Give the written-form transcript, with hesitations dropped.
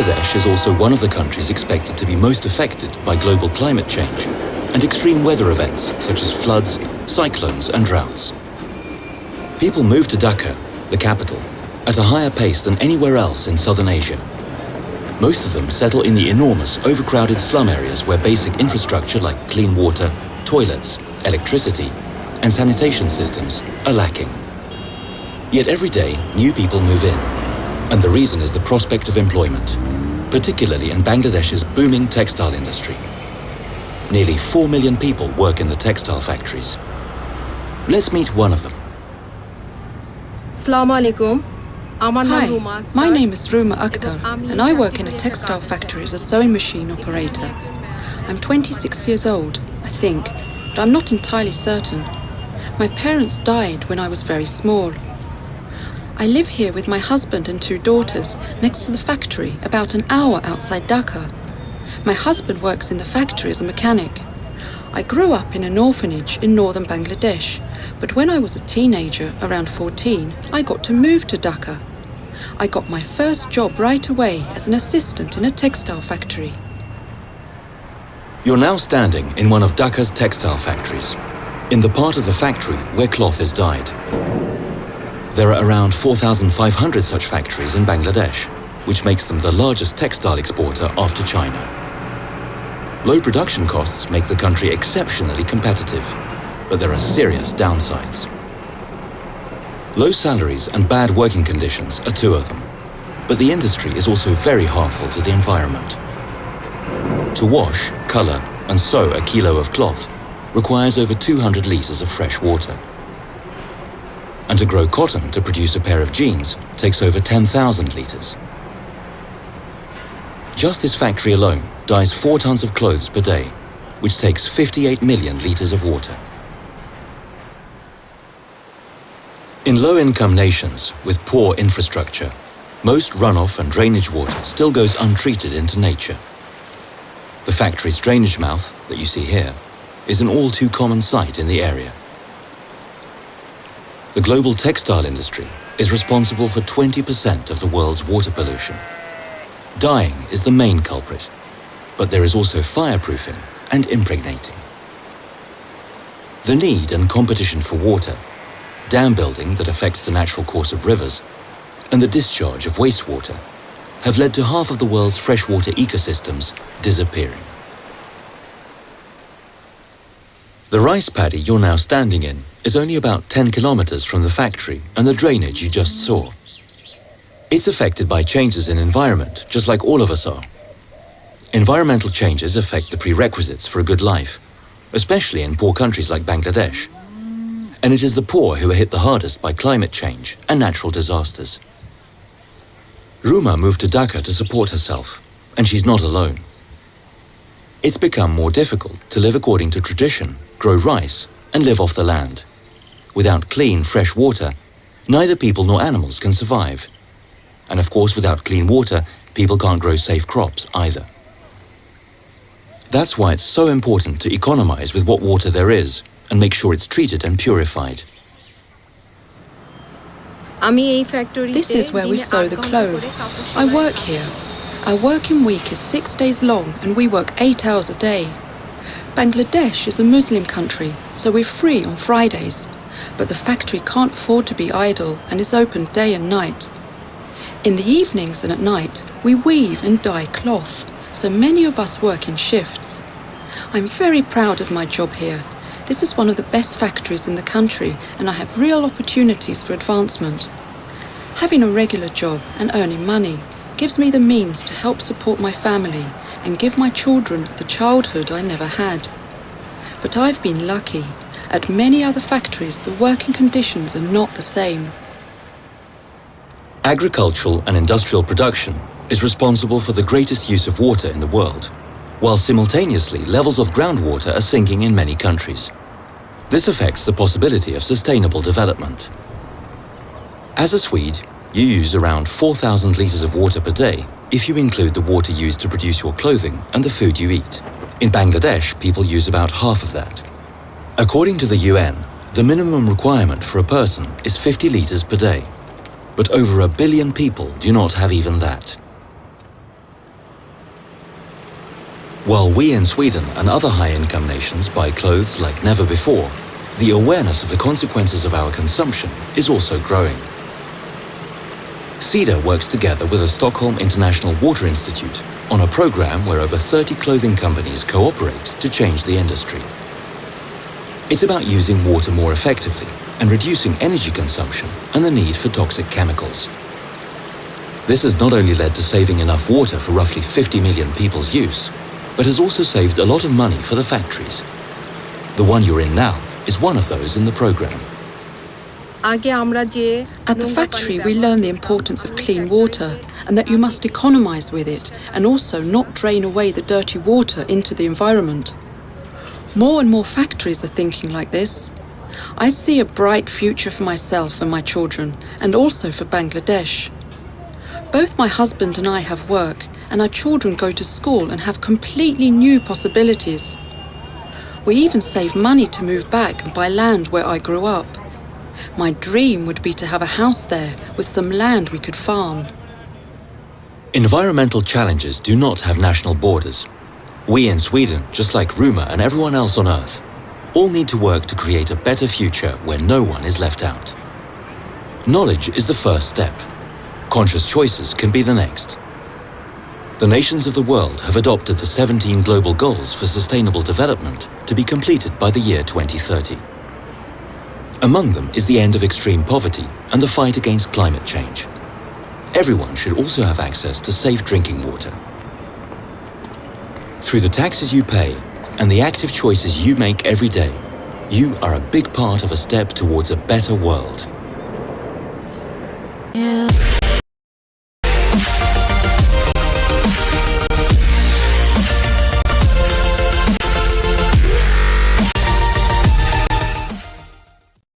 Bangladesh is also one of the countries expected to be most affected by global climate change and extreme weather events such as floods, cyclones and droughts. People move to Dhaka, the capital, at a higher pace than anywhere else in southern Asia. Most of them settle in the enormous, overcrowded slum areas where basic infrastructure like clean water, toilets, electricity, and sanitation systems are lacking. Yet every day, new people move in, and the reason is the prospect of employment, particularly in Bangladesh's booming textile industry. Nearly 4 million people work in the textile factories. Let's meet one of them. Assalamu alaikum. Hi, my name is Ruma Akhtar and I work in a textile factory as a sewing machine operator. I'm 26 years old, I think, but I'm not entirely certain. My parents died when I was very small. I live here with my husband and 2 daughters next to the factory about an hour outside Dhaka. My husband works in the factory as a mechanic. I grew up in an orphanage in northern Bangladesh, but when I was a teenager, around 14, I got to move to Dhaka. I got my first job right away as an assistant in a textile factory. You're now standing in one of Dhaka's textile factories, in the part of the factory where cloth is dyed. There are around 4,500 such factories in Bangladesh, which makes them the largest textile exporter after China. Low production costs make the country exceptionally competitive, but there are serious downsides. Low salaries and bad working conditions are 2 of them, but the industry is also very harmful to the environment. To wash, color, and sew a kilo of cloth requires over 200 liters of fresh water. And to grow cotton to produce a pair of jeans takes over 10,000 liters. Just this factory alone dyes 4 tons of clothes per day, which takes 58 million liters of water. In low-income nations with poor infrastructure, most runoff and drainage water still goes untreated into nature. The factory's drainage mouth, that you see here, is an all too common sight in the area. The global textile industry is responsible for 20% of the world's water pollution. Dyeing is the main culprit, but there is also fireproofing and impregnating. The need and competition for water, dam building that affects the natural course of rivers, and the discharge of wastewater have led to half of the world's freshwater ecosystems disappearing. The rice paddy you're now standing in is only about 10 kilometers from the factory and the drainage you just saw. It's affected by changes in environment, just like all of us are. Environmental changes affect the prerequisites for a good life, especially in poor countries like Bangladesh. And it is the poor who are hit the hardest by climate change and natural disasters. Ruma moved to Dhaka to support herself, and she's not alone. It's become more difficult to live according to tradition, grow rice, and live off the land. Without clean, fresh water, neither people nor animals can survive. And of course, without clean water, people can't grow safe crops either. That's why it's so important to economize with what water there is and make sure it's treated and purified. This is where we sew the clothes. I work here. Our working week is 6 days long and we work 8 hours a day. Bangladesh is a Muslim country, so we're free on Fridays. But the factory can't afford to be idle and is open day and night. In the evenings and at night, we weave and dye cloth, so many of us work in shifts. I'm very proud of my job here. This is one of the best factories in the country and I have real opportunities for advancement. Having a regular job and earning money gives me the means to help support my family and give my children the childhood I never had. But I've been lucky. At many other factories, the working conditions are not the same. Agricultural and industrial production is responsible for the greatest use of water in the world, while simultaneously levels of groundwater are sinking in many countries. This affects the possibility of sustainable development. As a Swede, you use around 4,000 liters of water per day if you include the water used to produce your clothing and the food you eat. In Bangladesh, people use about half of that. According to the UN, the minimum requirement for a person is 50 liters per day, but over 1 billion people do not have even that. While we in Sweden and other high-income nations buy clothes like never before, the awareness of the consequences of our consumption is also growing. SIDA works together with the Stockholm International Water Institute on a program where over 30 clothing companies cooperate to change the industry. It's about using water more effectively and reducing energy consumption and the need for toxic chemicals. This has not only led to saving enough water for roughly 50 million people's use, but has also saved a lot of money for the factories. The one you're in now is one of those in the program. At the factory, we learn the importance of clean water and that you must economize with it and also not drain away the dirty water into the environment. More and more factories are thinking like this. I see a bright future for myself and my children, and also for Bangladesh. Both my husband and I have work, and our children go to school and have completely new possibilities. We even save money to move back and buy land where I grew up. My dream would be to have a house there with some land we could farm. Environmental challenges do not have national borders. We in Sweden, just like Ruma and everyone else on Earth, all need to work to create a better future where no one is left out. Knowledge is the first step. Conscious choices can be the next. The nations of the world have adopted the 17 global goals for sustainable development to be completed by the year 2030. Among them is the end of extreme poverty and the fight against climate change. Everyone should also have access to safe drinking water. Through the taxes you pay and the active choices you make every day, you are a big part of a step towards a better world.